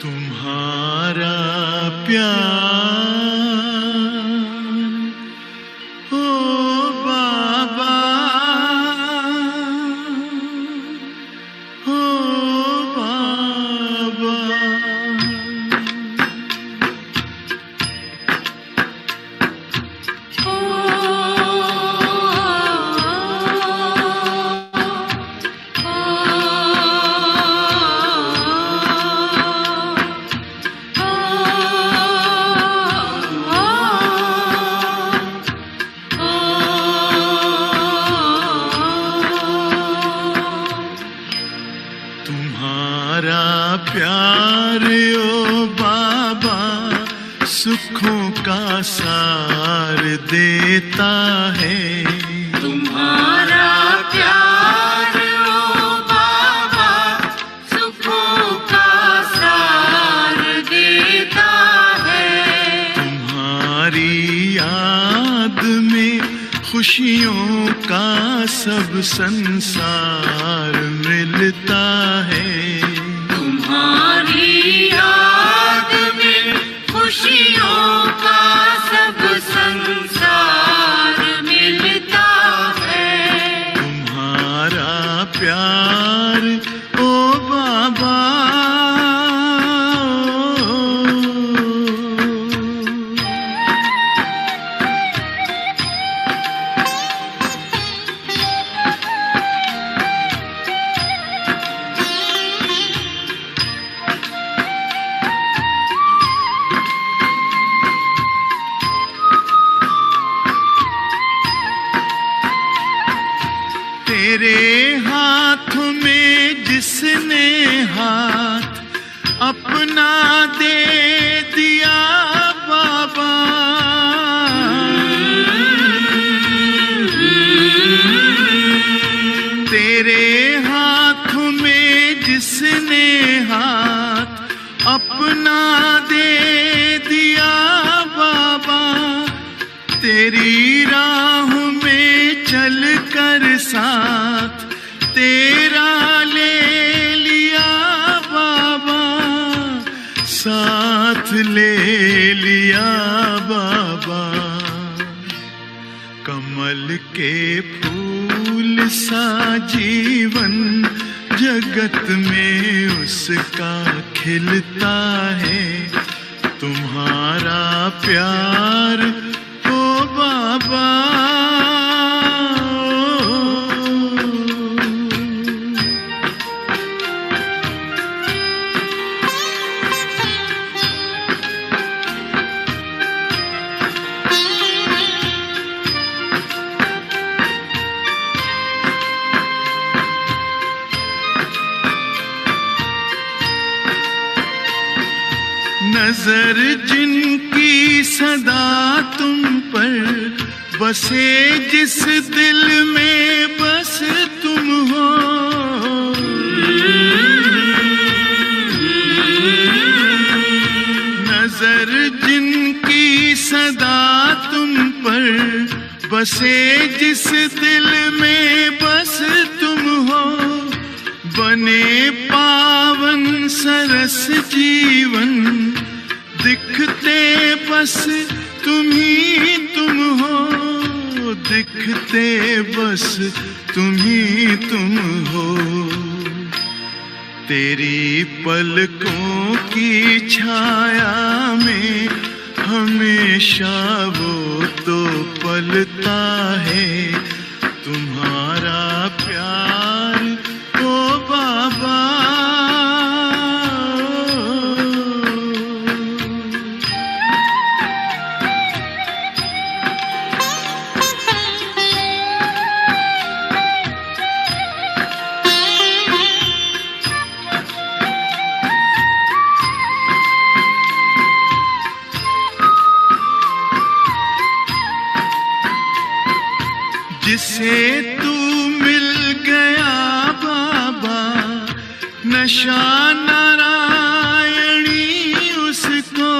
तुम्हारा प्यार ओ बाबा, ओ बाबा। तुम्हारा प्यार ओ बाबा सुखों का सार देता है। तुम्हारा प्यार ओ बाबा सुखों का सार देता है। तुम्हारी याद में खुशियों का सब संसार मिलता है। तुम्हारी याद में खुशियों का सब संसार मिलता है। तुम्हारा प्यार ओ बाबा, तेरे हाथ में जिसने हाथ अपना दे दिया बाबा, तेरे हाथ में जिसने हाथ अपना दे दिया बाबा, तेरी राह में चल कर साथ तेरा ले लिया बाबा, साथ ले लिया बाबा। कमल के फूल सा जीवन जगत में उसका खिलता है। तुम्हारा प्यार ओ बाबा, नजर जिनकी सदा तुम पर बसे, जिस दिल में बस तुम हो, नजर जिनकी सदा तुम पर बसे, जिस दिल में बस तुम हो, बने पावन सरस जीवन दिखते बस तुम ही तुम हो, दिखते बस तुम ही तुम हो। तेरी पलकों की छाया में हमेशा वो तो पलता है। तुम्हारा प्यार ओ बाबा, जिसे तू मिल गया बाबा, नशा नारायणी उसको,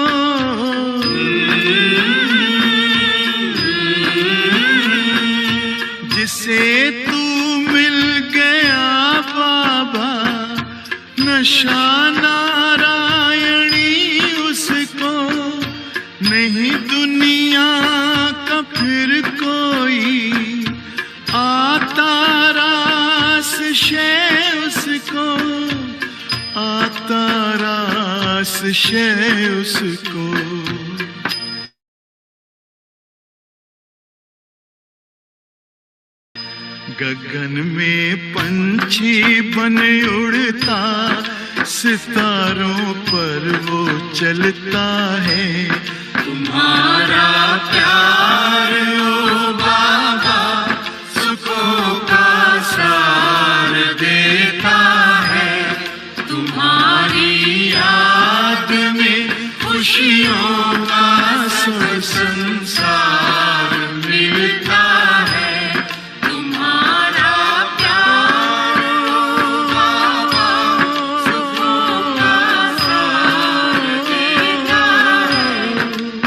जिसे तू मिल गया बाबा, नशा नारायण नहीं दुनिया का फिर कोई आता रास शय उसको, आता रास शय उसको। गगन में पंछी बन उड़ता, सितारों पर वो चलता है। तुम्हारा प्यार ओ बाबा सुखों का सार देता है। तुम्हारी याद में खुशियों का सब संसार मिलता है। तुम्हारा प्यार ओ बाबा सुखों का सार देता है।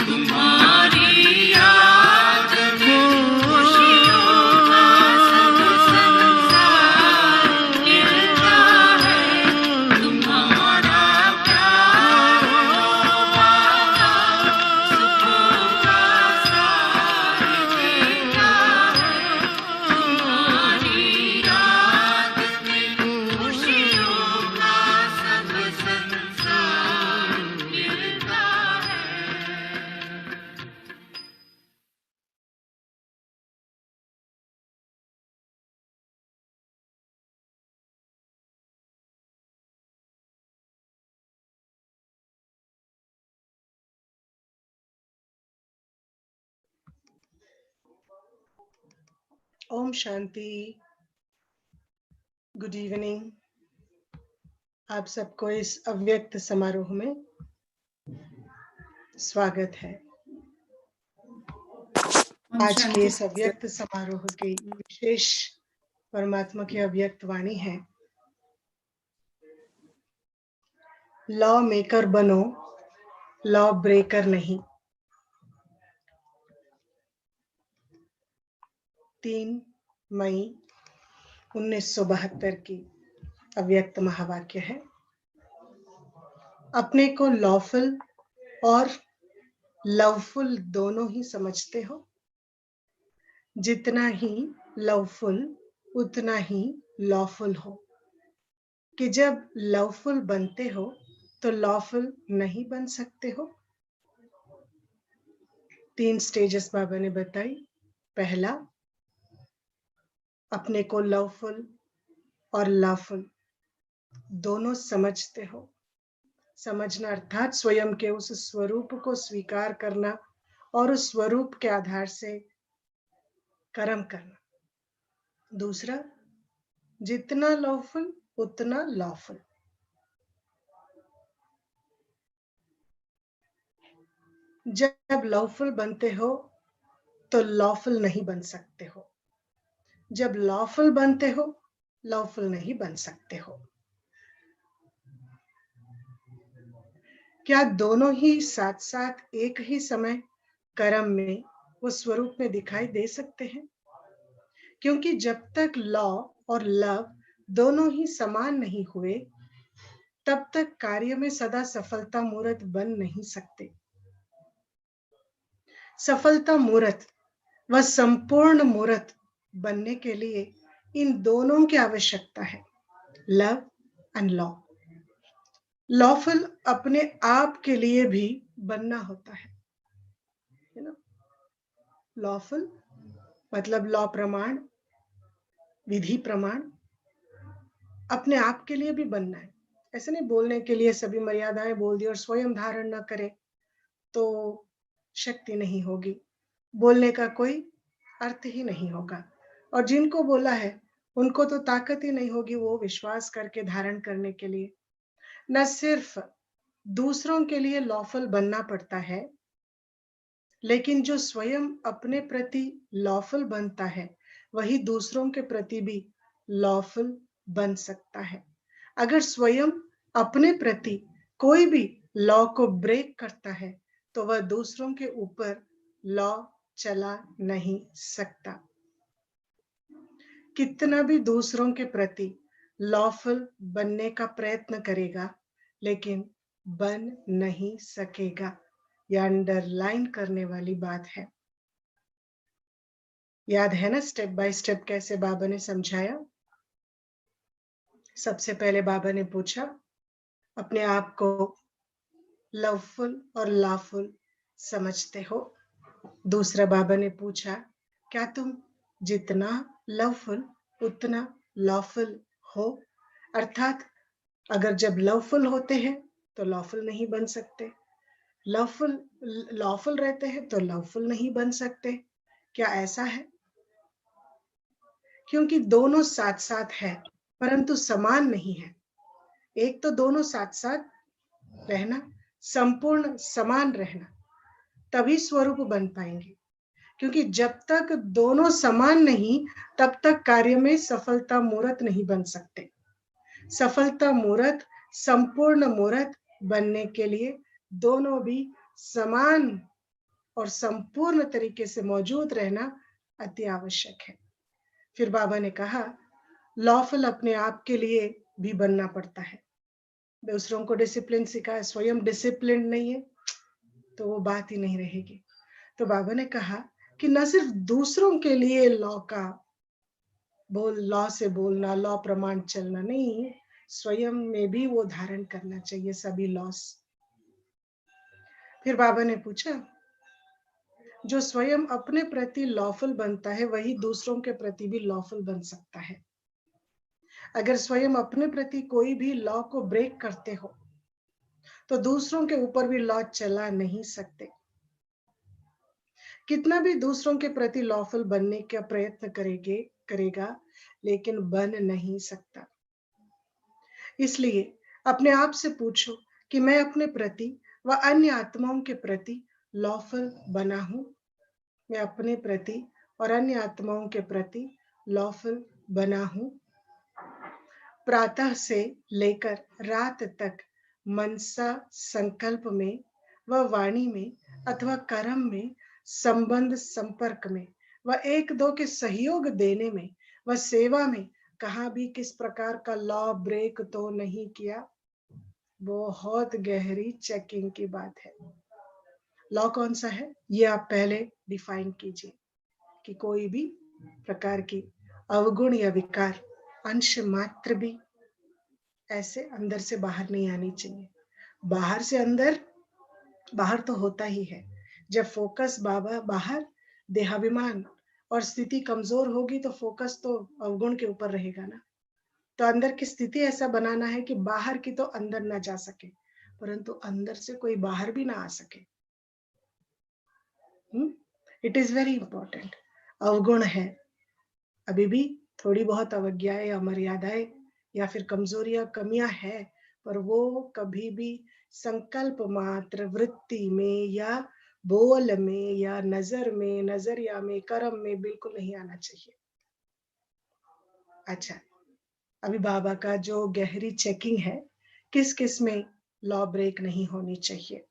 तुम्हारी याद में खुशियों का सब संसार मिलता है। तुम्हारा प्यार ओ बाबा सुखों का सार देता है। तुम्हारी याद में खुशियों का सब संसार मिलता है। ओम शांति। Good evening. आप सबको इस अव्यक्त समारोह में स्वागत है। आज के इस अव्यक्त समारोह की विशेष परमात्मा की अव्यक्त वाणी है, लॉ मेकर बनो, लॉ ब्रेकर नहीं। 3 मई 1972 की अव्यक्त महावाक्य है। अपने को लॉफुल और लवफुल दोनों ही समझते हो। जितना ही लवफुल उतना ही लॉफुल हो, कि जब लवफुल बनते हो तो लॉफुल नहीं बन सकते हो। 3 स्टेजेस बाबा ने बताई। पहला, अपने को लवफुल और लवफुल दोनों समझते हो। समझना अर्थात स्वयं के उस स्वरूप को स्वीकार करना और उस स्वरूप के आधार से कर्म करना। दूसरा, जितना लॉफुल उतना लॉफुल। जब लॉफुल बनते हो तो लॉफुल नहीं बन सकते हो। जब लॉफुल बनते हो लॉफुल नहीं बन सकते हो। क्या दोनों ही साथ साथ एक ही समय कर्म में उस स्वरूप में दिखाई दे सकते हैं? क्योंकि जब तक लॉ और लव दोनों ही समान नहीं हुए तब तक कार्य में सदा सफलता मूर्त बन नहीं सकते। सफलता मूर्त व संपूर्ण मूर्त बनने के लिए इन दोनों की आवश्यकता है, लव एंड लॉ। लॉफुल अपने आप के लिए भी बनना होता है ना। लॉफुल मतलब लॉ प्रमाण, विधि प्रमाण अपने आप के लिए भी बनना है। ऐसे नहीं बोलने के लिए सभी मर्यादाएं बोल दी और स्वयं धारण न करे तो शक्ति नहीं होगी, बोलने का कोई अर्थ ही नहीं होगा। और जिनको बोला है उनको तो ताकत ही नहीं होगी वो विश्वास करके धारण करने के लिए। न सिर्फ दूसरों के लिए लॉफुल बनना पड़ता है, लेकिन जो स्वयं अपने प्रति लॉफुल बनता है वही दूसरों के प्रति भी लॉफुल बन सकता है। अगर स्वयं अपने प्रति कोई भी लॉ को ब्रेक करता है तो वह दूसरों के ऊपर लॉ चला नहीं सकता। कितना भी दूसरों के प्रति लॉफुल बनने का प्रयत्न करेगा लेकिन बन नहीं सकेगा। या अंडरलाइन करने वाली बात है। याद है ना स्टेप बाय स्टेप कैसे बाबा ने समझाया? सबसे पहले बाबा ने पूछा, अपने आप को लवफुल और लाफुल समझते हो? दूसरा बाबा ने पूछा, क्या तुम जितना लवफुल उतना लॉफुल हो? अर्थात अगर जब लवफुल होते हैं तो लॉफुल नहीं बन सकते, लवफुल लॉफुल रहते हैं तो लवफुल नहीं बन सकते। क्या ऐसा है? क्योंकि दोनों साथ साथ है परंतु समान नहीं है। एक तो दोनों साथ साथ रहना, संपूर्ण समान रहना, तभी स्वरूप बन पाएंगे। क्योंकि जब तक दोनों समान नहीं तब तक कार्य में सफलता मूर्त नहीं बन सकते। सफलता मूर्त, संपूर्ण मूर्त बनने के लिए दोनों भी समान और संपूर्ण तरीके से मौजूद रहना अति आवश्यक है। फिर बाबा ने कहा, लॉफुल अपने आप के लिए भी बनना पड़ता है। दूसरों को डिसिप्लिन सिखाए, स्वयं डिसिप्लिन नहीं है तो वो बात ही नहीं रहेगी। तो बाबा ने कहा कि न सिर्फ दूसरों के लिए लॉ से बोलना, लॉ प्रमाण चलना नहीं, स्वयं में भी वो धारण करना चाहिए सभी लॉस। फिर बाबा ने पूछा, जो स्वयं अपने प्रति लॉफुल बनता है वही दूसरों के प्रति भी लॉफुल बन सकता है। अगर स्वयं अपने प्रति कोई भी लॉ को ब्रेक करते हो तो दूसरों के ऊपर भी लॉ चला नहीं सकते। कितना भी दूसरों के प्रति लॉफुल बनने का प्रयत्न करेगा लेकिन बन नहीं सकता। इसलिए अपने आप से पूछो कि मैं अपने प्रति व अन्य आत्माओं के प्रति लॉफुल बना हूं? मैं अपने प्रति और अन्य आत्माओं के प्रति लॉफुल बना हूं? प्रातः से लेकर रात तक मनसा संकल्प में व वाणी में अथवा कर्म में, संबंध संपर्क में व एक दो के सहयोग देने में व सेवा में कहाँ भी किस प्रकार का लॉ ब्रेक तो नहीं किया? बहुत गहरी चेकिंग की बात है। लॉ कौन सा है ये आप पहले डिफाइन कीजिए कि कोई भी प्रकार की अवगुण या विकार अंश मात्र भी ऐसे अंदर से बाहर नहीं आनी चाहिए। बाहर से अंदर, बाहर तो होता ही है। जब फोकस बाबा बाहर, देहाभिमान और स्थिति कमजोर होगी तो फोकस तो अवगुण के ऊपर रहेगा ना। तो अंदर की स्थिति ऐसा बनाना है कि बाहर की तो अंदर ना जा सके परंतु अंदर से कोई बाहर भी ना आ सके। It is very important. अवगुण है, अभी भी थोड़ी बहुत अवज्ञाएं, अमर्यादाएं या फिर कमजोरियां, कमियां है, पर वो कभी भी संकल्प मात्र, वृत्ति में या बोल में या नजर में, नजरिया में, कर्म में बिल्कुल नहीं आना चाहिए। अच्छा, अभी बाबा का जो गहरी चेकिंग है, किस किस में लॉ ब्रेक नहीं होनी चाहिए।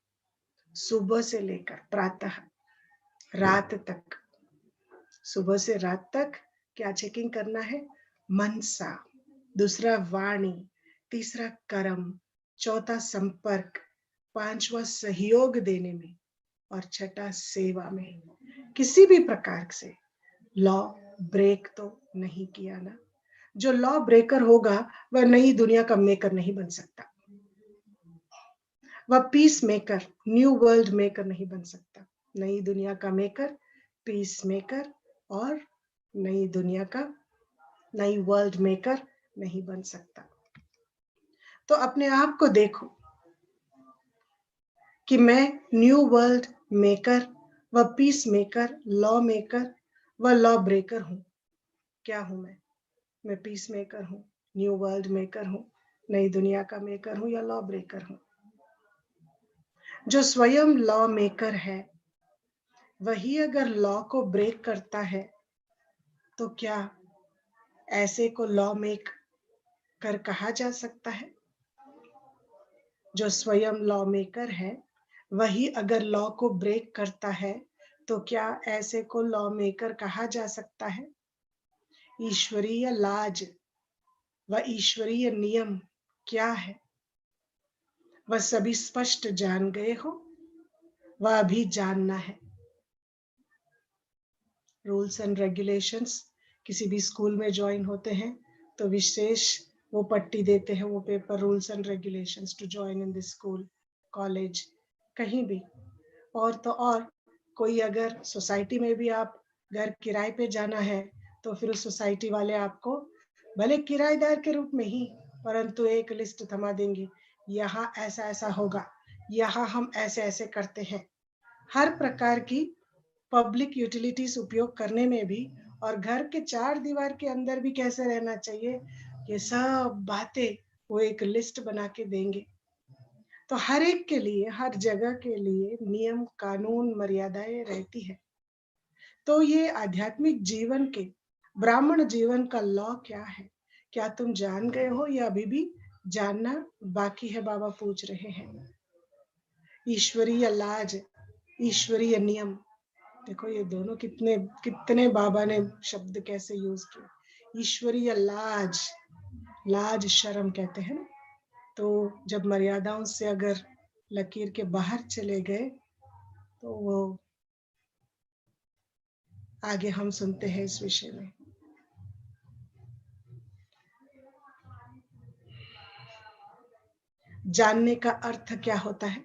सुबह से लेकर प्रातः रात तक, सुबह से रात तक क्या चेकिंग करना है? मनसा, दूसरा वाणी, तीसरा कर्म, चौथा संपर्क, पांचवा सहयोग देने में और छठा सेवा में। किसी भी प्रकार से लॉ ब्रेक तो नहीं किया ना। जो लॉ ब्रेकर होगा वह नई दुनिया का मेकर नहीं बन सकता, वह peace maker, new world maker नहीं बन सकता। नई दुनिया का मेकर, पीस मेकर और नई दुनिया का, नई वर्ल्ड मेकर नहीं बन सकता। तो अपने आप को देखो कि मैं न्यू वर्ल्ड मेकर व पीस मेकर, लॉ मेकर व लॉ ब्रेकर हूं। क्या हूं मैं पीस मेकर हूं, न्यू वर्ल्ड मेकर हूं, नई दुनिया का मेकर हूं या लॉ ब्रेकर हूं? जो स्वयं लॉ मेकर है वही अगर लॉ को ब्रेक करता है तो क्या ऐसे को लॉ मेक कर कहा जा सकता है? जो स्वयं लॉ मेकर है वही अगर लॉ को ब्रेक करता है तो क्या ऐसे को लॉ मेकर कहा जा सकता है? ईश्वरीय लाज व ईश्वरीय नियम क्या है वह सभी स्पष्ट जान गए हो। वह भी जानना है। रूल्स एंड रेगुलेशंस, किसी भी स्कूल में ज्वाइन होते हैं तो विशेष वो पट्टी देते हैं, वो paper, rules and regulations to join in this school, college, कहीं भी। और तो और कोई अगर सोसाइटी में भी आप घर किराए पे जाना है तो फिर उस सोसाइटी वाले आपको भले किराएदार के रूप में ही, परंतु एक लिस्ट थमा देंगे, यहाँ ऐसा ऐसा होगा, यहाँ हम ऐसे ऐसे करते हैं। हर प्रकार की पब्लिक यूटिलिटीज उपयोग करने में भी और घर के चार दीवार के अंदर भी कैसे रहना चाहिए, ये सब बातें वो एक लिस्ट बना के देंगे। तो हर एक के लिए, हर जगह के लिए नियम, कानून, मर्यादाएं रहती है। तो ये आध्यात्मिक जीवन के, ब्राह्मण जीवन का लॉ क्या है, क्या तुम जान गए हो या अभी भी जानना बाकी है? बाबा पूछ रहे हैं। ईश्वरीय लाज, ईश्वरीय नियम, देखो ये दोनों कितने कितने बाबा ने शब्द कैसे यूज किए। ईश्वरीय लाज, लाज शर्म कहते हैं ना, तो जब मर्यादाओं से अगर लकीर के बाहर चले गए तो वो आगे हम सुनते हैं इस विषय में। जानने का अर्थ क्या होता है?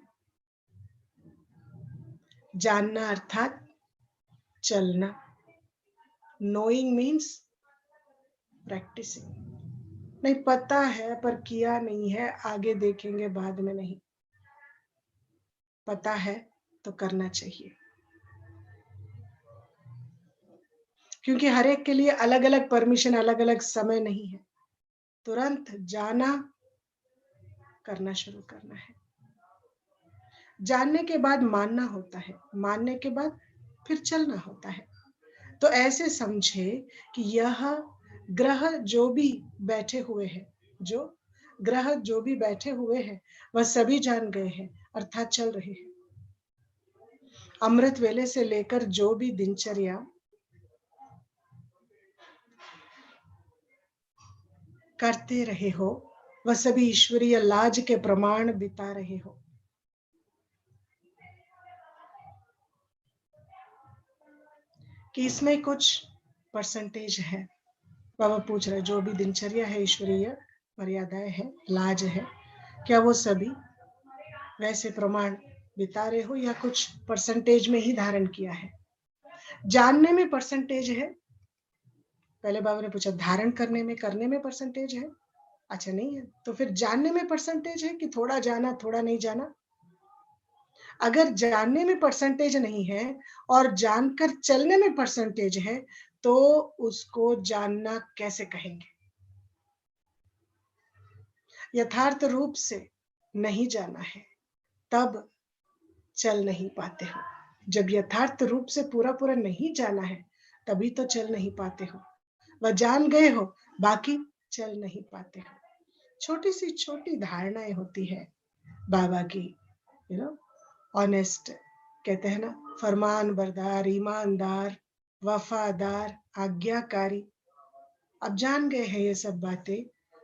जानना अर्थात चलना। Knowing means practising. नहीं पता है पर किया नहीं है, आगे देखेंगे बाद में नहीं। पता है तो करना चाहिए, क्योंकि हर एक के लिए अलग अलग परमिशन, अलग अलग समय नहीं है। तुरंत जाना, करना शुरू करना है। जानने के बाद मानना होता है, मानने के बाद फिर चलना होता है। तो ऐसे समझे कि यह ग्रह जो भी बैठे हुए हैं, जो ग्रह जो भी बैठे हुए हैं वह सभी जान गए हैं, अर्थात चल रहे हैं। अमृत वेले से लेकर जो भी दिनचर्या करते रहे हो वह सभी ईश्वरीय लाज के प्रमाण बिता रहे हो। कि इसमें कुछ परसेंटेज है। बाबा पूछ रहे जो भी दिनचर्या है, ईश्वरीय मर्यादाएं है, लाज है, क्या वो सभी वैसे प्रमाण बिता रहे हो या कुछ परसेंटेज में ही धारण किया है? जानने में परसेंटेज है। पहले बाबा ने पूछा धारण करने में, करने में परसेंटेज है? अच्छा नहीं है, तो फिर जानने में परसेंटेज है कि थोड़ा जाना थोड़ा नहीं जाना? अगर जानने में परसेंटेज नहीं है और जानकर चलने में परसेंटेज है तो उसको जानना कैसे कहेंगे? यथार्थ रूप से नहीं जाना है तब चल नहीं पाते हो। जब यथार्थ रूप से पूरा पूरा नहीं जाना है तभी तो चल नहीं पाते हो। वह जान गए हो, बाकी चल नहीं पाते हो। छोटी सी छोटी धारणाएं होती है बाबा की, ऑनेस्ट कहते हैं ना, फरमान बरदार, ईमानदार, वफादार, आज्ञाकारी। अब जान गए हैं ये सब बातें,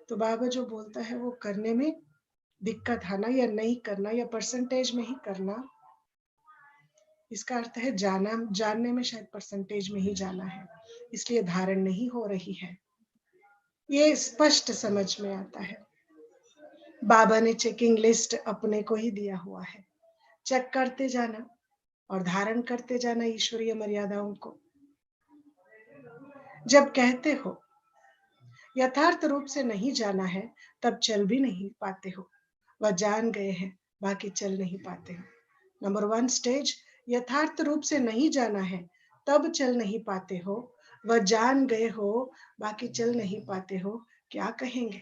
तो बाबा जो बोलता है वो करने में दिक्कत आना या नहीं करना या परसेंटेज में ही करना, इसका अर्थ है जाना, जानने में शायद परसेंटेज में ही जाना है, इसलिए धारण नहीं हो रही है। ये स्पष्ट समझ में आता है। बाबा ने चेकिंग लिस्ट अपने को ही दिया हुआ है, चेक करते जाना और धारण करते जाना ईश्वरीय मर्यादाओं को। जब कहते हो यथार्थ रूप से नहीं जाना है तब चल भी नहीं पाते हो। वह जान गए हैं, बाकी चल नहीं पाते हो। नंबर 1 स्टेज, यथार्थ रूप से नहीं जाना है तब चल नहीं पाते हो। वह जान गए हो, बाकी चल नहीं पाते हो, क्या कहेंगे?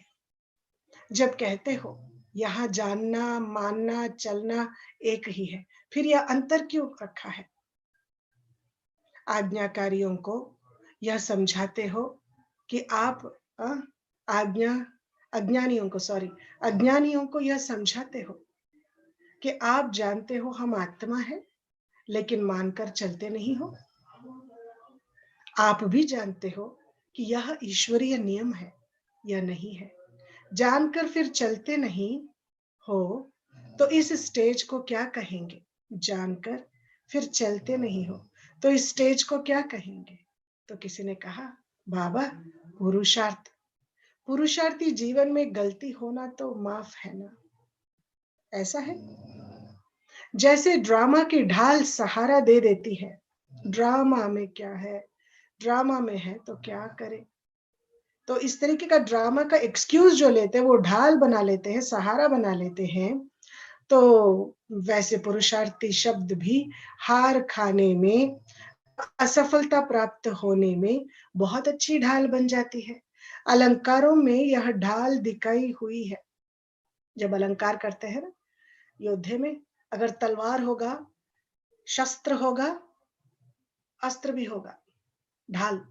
जब कहते हो यहाँ जानना, मानना, चलना एक ही है, फिर यह अंतर क्यों रखा है? आज्ञाकारियों को यह समझाते हो कि आप अज्ञानियों को यह समझाते हो कि आप जानते हो हम आत्मा है, लेकिन मानकर चलते नहीं हो। आप भी जानते हो कि यह ईश्वरीय नियम है या नहीं है, जानकर फिर चलते नहीं हो, तो इस स्टेज को क्या कहेंगे? जानकर फिर चलते नहीं हो तो इस स्टेज को क्या कहेंगे? तो किसी ने कहा, बाबा, पुरुषार्थ। पुरुषार्थी जीवन में गलती होना तो माफ है ना? ऐसा है जैसे ड्रामा की ढाल सहारा दे देती है। ड्रामा में क्या है? ड्रामा में है तो क्या करे? तो इस तरीके का ड्रामा का एक्सक्यूज जो लेते हैं वो ढाल बना लेते हैं, सहारा बना लेते हैं। तो वैसे पुरुषार्थी शब्द भी हार खाने में, असफलता प्राप्त होने में बहुत अच्छी ढाल बन जाती है। अलंकारों में यह ढाल दिखाई हुई है। जब अलंकार करते हैं ना, योद्धे में अगर तलवार होगा, शस्त्र होगा, अस्त्र भी होगा, ढाल,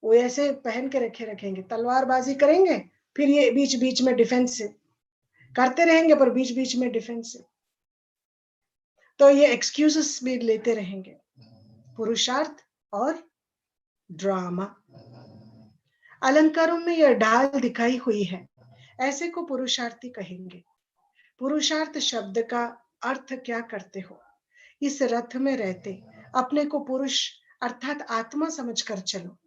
वो ऐसे पहन के रखेंगे, तलवारबाजी करेंगे, फिर ये बीच-बीच में डिफेंस से करते रहेंगे, पर बीच-बीच में डिफेंस से। तो ये एक्सक्यूजेस भी लेते रहेंगे। पुरुषार्थ और ड्रामा। अलंकारों में यह ढाल दिखाई हुई है। ऐसे को पुरुषार्थी कहेंगे। पुरुषार्थ शब्द का अर्थ क्या करते हो? इस रथ में रहते अपने को पुरुष अर्थात आत्मा समझकर चलो,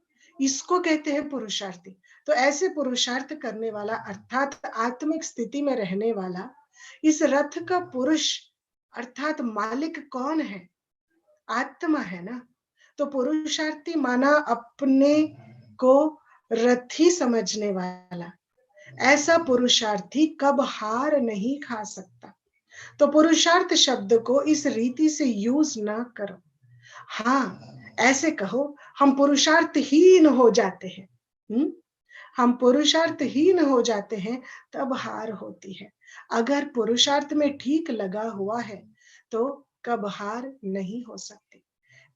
इसको कहते हैं पुरुषार्थी। तो ऐसे पुरुषार्थ करने वाला अर्थात आत्मिक स्थिति में रहने वाला, इस रथ का पुरुष अर्थात मालिक कौन है? आत्मा है ना। तो पुरुषार्थी माना अपने को रथी समझने वाला। ऐसा पुरुषार्थी कब हार नहीं खा सकता। तो पुरुषार्थ शब्द को इस रीति से यूज ना करो। हाँ, ऐसे कहो, हम पुरुषार्थहीन हो जाते हैं। हम पुरुषार्थहीन हो जाते हैं तब हार होती है। अगर पुरुषार्थ में ठीक लगा हुआ है तो कब हार नहीं हो सकती।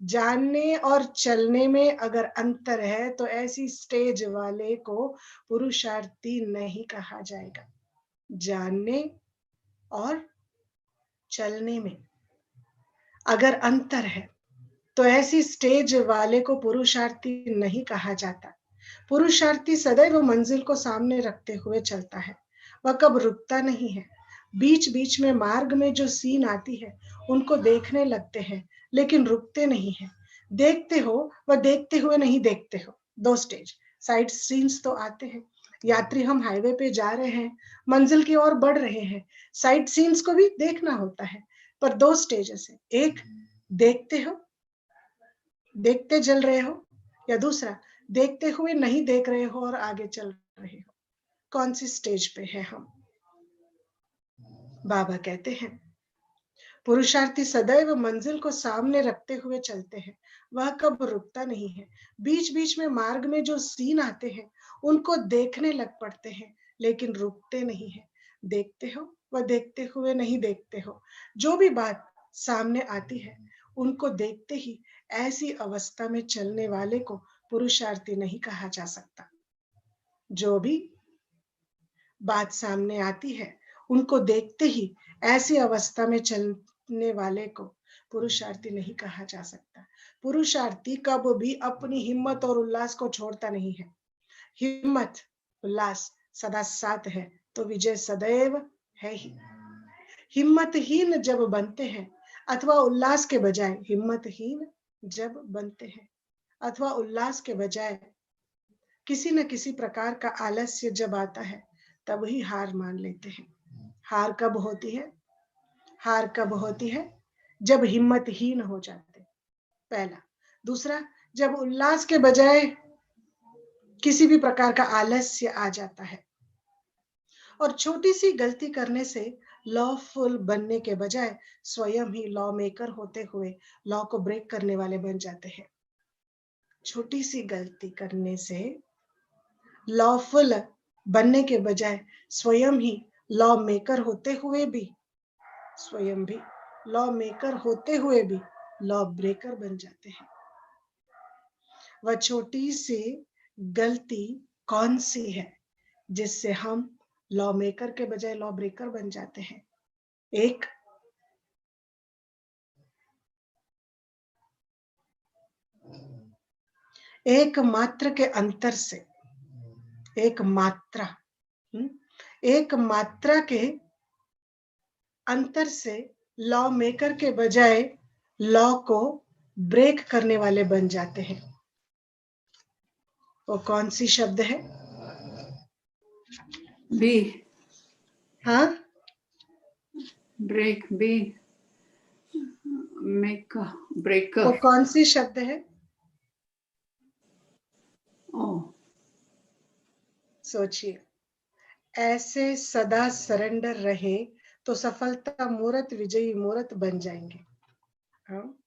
जानने और चलने में अगर अंतर है तो ऐसी स्टेज वाले को पुरुषार्थी नहीं कहा जाएगा। जानने और चलने में अगर अंतर है तो ऐसी स्टेज वाले को पुरुषार्थी नहीं कहा जाता। पुरुषार्थी सदैव मंजिल को सामने रखते हुए चलता है। वह कब रुकता नहीं है। बीच-बीच में मार्ग में जो सीन आती है उनको देखने लगते हैं, लेकिन रुकते नहीं हैं। देखते हो व देखते हुए नहीं देखते हो। 2 स्टेज। साइड सीन्स तो आते हैं। यात्री हम हाईवे पे जा रहे हैं, मंजिल की ओर बढ़ रहे हैं। साइड सीन्स को भी देखना होता है, पर 2 स्टेजेस है। एक देखते हो, देखते चल रहे हो, या दूसरा देखते हुए नहीं देख रहे हो और आगे चल रहे हो। कौन सी स्टेज पे है हम? बाबा कहते हैं, पुरुषार्थी सदैव मंजिल को सामने रखते हुए चलते हैं। वह कब रुकता नहीं है। बीच-बीच में मार्ग में जो सीन आते हैं, उनको देखने लग पड़ते हैं, लेकिन रुकते नहीं हैं। देखते हो व देखते हुए नहीं देखते हो। जो भी बात सामने आती है, उनको देखते ही ऐसी अवस्था में चलने वाले को पुरुषार्थी नहीं कहा जा सकता। जो भी बात सामने आती है, उनको देखते ही ऐसी अवस्था में चलने वाले को पुरुषार्थी नहीं कहा जा सकता। पुरुषार्थी कब भी अपनी हिम्मत और उल्लास को छोड़ता नहीं है। हिम्मत, उल्लास सदा साथ है, तो विजय सदैव है ही। हिम्मतहीन जब बनते हैं अथवा उल्लास के बजाय हिम्मतहीन जब बनते हैं अथवा उल्लास के बजाय किसी न किसी प्रकार का आलस्य जब आता है, तब ही हार मान लेते हैं। हार कब होती है? हार कब होती है? जब हिम्मतहीन हो जाते, पहला। दूसरा, जब उल्लास के बजाय किसी भी प्रकार का आलस्य आ जाता है। और छोटी सी गलती करने से लॉफुल बनने के बजाय स्वयं ही लॉ मेकर होते हुए लॉ को ब्रेक करने वाले बन जाते हैं। छोटी सी गलती करने से लॉफुल बनने के बजाय स्वयं ही लॉ मेकर होते हुए भी, स्वयं भी लॉ मेकर होते हुए भी लॉ ब्रेकर बन जाते हैं। वह छोटी सी गलती कौन सी है जिससे हम लॉ मेकर के बजाय लॉ ब्रेकर बन जाते हैं? एक, एक मात्र के अंतर से, एक मात्रा, एक मात्रा के अंतर से लॉ मेकर के बजाय लॉ को ब्रेक करने वाले बन जाते हैं। वो कौन सी शब्द है? बी, हाँ, ब्रेक, बी, मेक, वो ब्रेकर, कौन सी शब्द है? ओ, सोचिए। ऐसे सदा सरेंडर रहे तो सफलता मूर्त विजयी मूर्त बन जाएंगे। हाँ?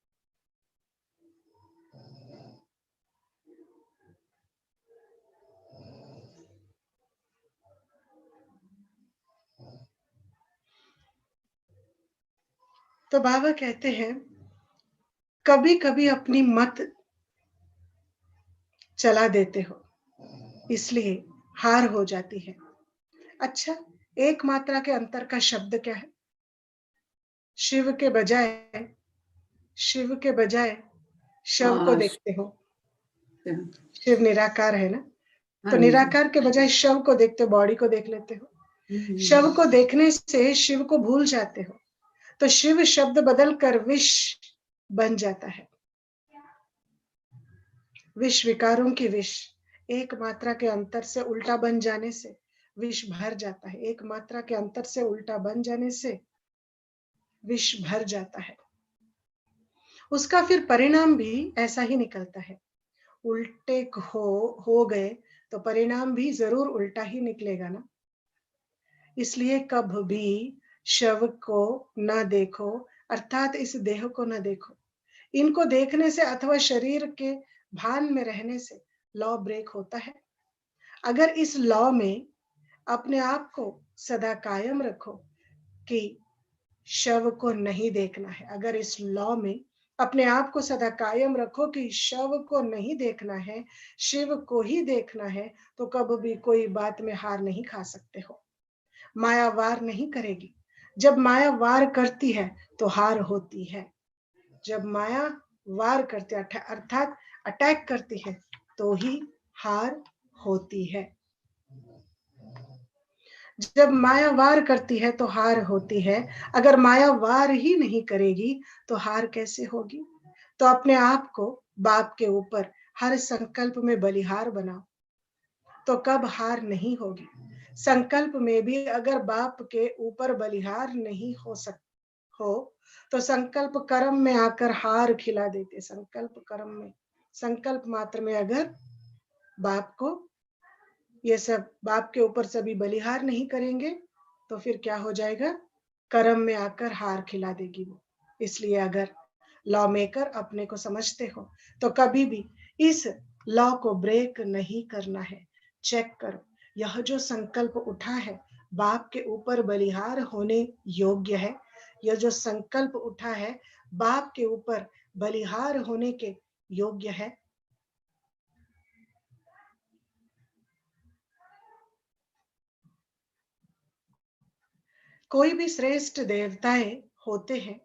तो बाबा कहते हैं कभी कभी अपनी मत चला देते हो, इसलिए हार हो जाती है। अच्छा, एक मात्रा के अंतर का शब्द क्या है? शिव के बजाय शिव के बजाय शव को देखते हो। शिव निराकार है ना, तो हाँ जी। निराकार के बजाय शव को देखते हो, बॉडी को देख लेते हो। शव को देखने से शिव को भूल जाते हो, तो शिव शब्द बदलकर विष बन जाता है। विष, विकारों की विष। एक मात्रा के अंतर से उल्टा बन जाने से विष भर जाता है। एक मात्रा के अंतर से उल्टा बन जाने से विष भर जाता है। उसका फिर परिणाम भी ऐसा ही निकलता है। उल्टे हो गए तो परिणाम भी जरूर उल्टा ही निकलेगा ना। इसलिए कभी शव को न देखो, अर्थात इस देह को न देखो। इनको देखने से अथवा शरीर के भान में रहने से लॉ ब्रेक होता है। अगर इस लॉ में अपने आप को सदा कायम रखो कि शव को नहीं देखना है, अगर इस लॉ में अपने आप को सदा कायम रखो कि शव को नहीं देखना है, शिव को ही देखना है, तो कभी भी कोई बात में हार नहीं खा सकते हो। माया वार नहीं करेगी। जब माया वार करती है तो हार होती है। जब माया वार करती है अर्थात अटैक करती है तो ही हार होती है। जब माया वार करती है तो हार होती है। अगर माया वार ही नहीं करेगी तो हार कैसे होगी? तो अपने आप को बाप के ऊपर हर संकल्प में बलिहार बनाओ, तो कब हार नहीं होगी। संकल्प में भी अगर बाप के ऊपर बलिहार नहीं हो तो संकल्प कर्म में आकर हार खिला देते। संकल्प कर्म में, संकल्प मात्र में अगर बाप को, ये सब बाप के ऊपर सभी बलिहार नहीं करेंगे तो फिर क्या हो जाएगा? कर्म में आकर हार खिला देगी वो। इसलिए अगर लॉ मेकर अपने को समझते हो तो कभी भी इस लॉ को ब्रेक नहीं करना है। चेक करो, यह जो संकल्प उठा है बाप के ऊपर बलिहार होने योग्य है। यह जो संकल्प उठा है बाप के ऊपर बलिहार होने के योग्य है। कोई भी श्रेष्ठ देवताएं होते हैं,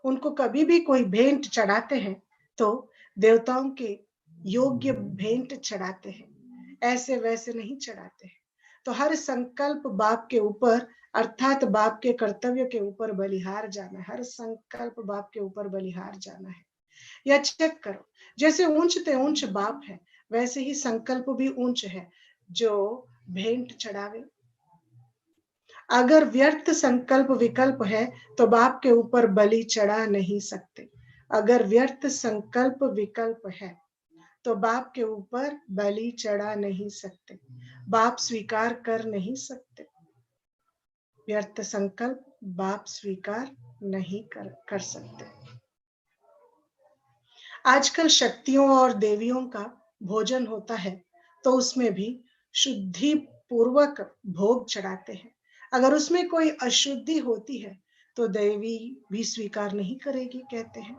उनको कभी भी कोई भेंट चढ़ाते हैं तो देवताओं के योग्य भेंट चढ़ाते हैं, ऐसे वैसे नहीं चढ़ाते हैं। तो हर संकल्प बाप के ऊपर अर्थात बाप के कर्तव्य के ऊपर बलिहार जाना है। हर संकल्प बाप के ऊपर बलिहार जाना है। या चेक करो, जैसे ऊंचते ऊंच बाप है वैसे ही संकल्प भी ऊंच है जो भेंट चढ़ावे। अगर व्यर्थ संकल्प विकल्प है तो बाप के ऊपर बलि चढ़ा नहीं सकते। अगर व्यर्थ संकल्प विकल्प है तो बाप के ऊपर बलि चढ़ा नहीं सकते, बाप स्वीकार कर नहीं सकते। व्यर्थ संकल्प बाप स्वीकार नहीं कर सकते। आजकल शक्तियों और देवियों का भोजन होता है तो उसमें भी शुद्धि पूर्वक भोग चढ़ाते हैं। अगर उसमें कोई अशुद्धि होती है तो देवी भी स्वीकार नहीं करेगी, कहते हैं।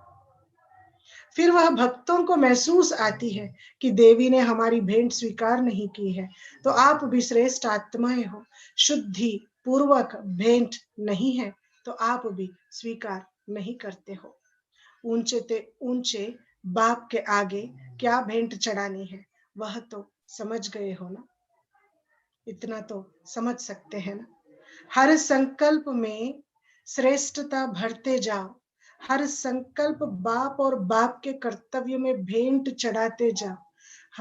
फिर वह भक्तों को महसूस आती है कि देवी ने हमारी भेंट स्वीकार नहीं की है, तो आप भी श्रेष्ठ आत्माएं हो, शुद्धि पूर्वक भेंट नहीं है तो आप भी स्वीकार नहीं करते हो। ऊंचे ते ऊंचे बाप के आगे क्या भेंट चढ़ानी है वह तो समझ गए हो ना। इतना तो समझ सकते हैं ना। हर संकल्प में श्रेष्ठता भरते जाओ, हर संकल्प बाप और बाप के कर्तव्य में भेंट चढ़ाते जाओ।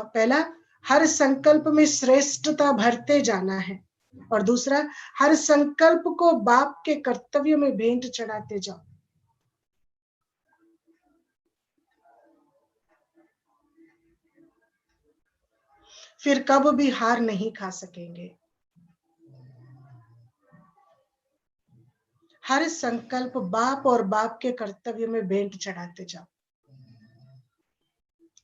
पहला, हर संकल्प में श्रेष्ठता भरते जाना है, और दूसरा, हर संकल्प को बाप के कर्तव्य में भेंट चढ़ाते जाओ। फिर कब भी हार नहीं खा सकेंगे। हर संकल्प बाप और बाप के कर्तव्य में भेंट चढ़ाते जाओ।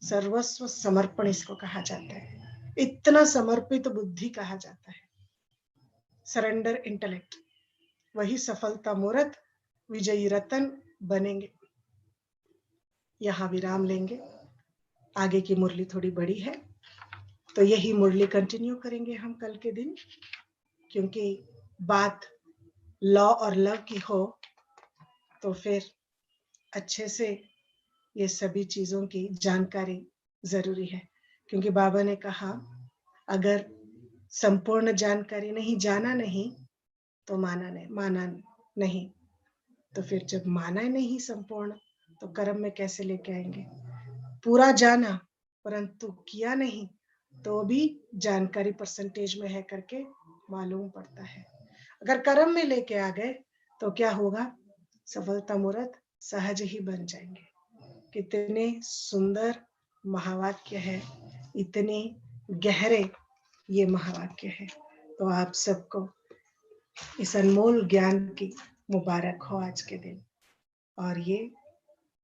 सर्वस्व समर्पण इसको कहा जाता है, इतना समर्पित बुद्धि कहा जाता है। सरेंडर इंटेलेक्ट, वही सफलता मूर्त विजयी रतन बनेंगे। यहां विराम लेंगे, आगे की मुरली थोड़ी बड़ी है, तो यही मुरली कंटिन्यू करेंगे हम कल के दिन, क्योंकि बात लॉ और लव की हो तो फिर अच्छे से ये सभी चीजों की जानकारी जरूरी है। क्योंकि बाबा ने कहा, अगर संपूर्ण जानकारी नहीं, जाना नहीं, तो माना नहीं, तो फिर जब माना नहीं संपूर्ण, तो कर्म में कैसे लेके आएंगे। पूरा जाना परंतु किया नहीं, तो भी जानकारी परसेंटेज में है करके मालूम पड़ता है। अगर कर्म में लेके आ गए तो क्या होगा, सफलता मूर्त सहज ही बन जाएंगे। कितने सुंदर महावाक्य है, इतने गहरे ये महावाक्य है। तो आप सबको इस अनमोल ज्ञान की मुबारक हो आज के दिन। और ये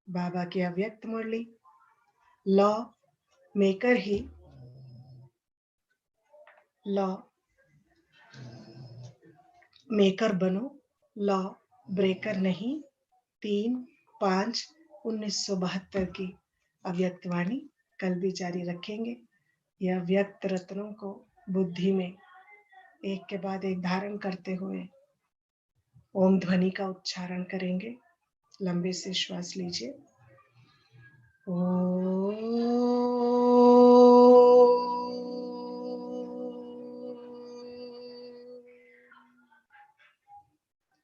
बाबा की अव्यक्त मुरली, लॉ मेकर ही लॉ मेकर बनो, लॉ ब्रेकर नहीं। 3/5/1972 की अव्यक्त वाणी कल भी जारी रखेंगे। यह व्यक्त रत्नों को बुद्धि में एक के बाद एक धारण करते हुए ओम ध्वनि का उच्चारण करेंगे। लंबे से श्वास लीजिए।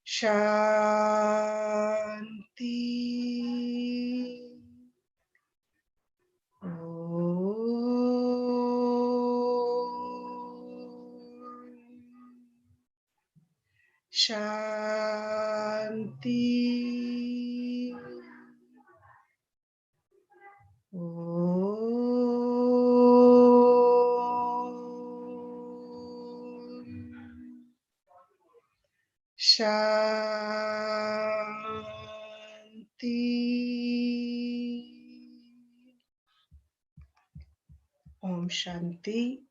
शांति। शांति। शांति। ओम शांति।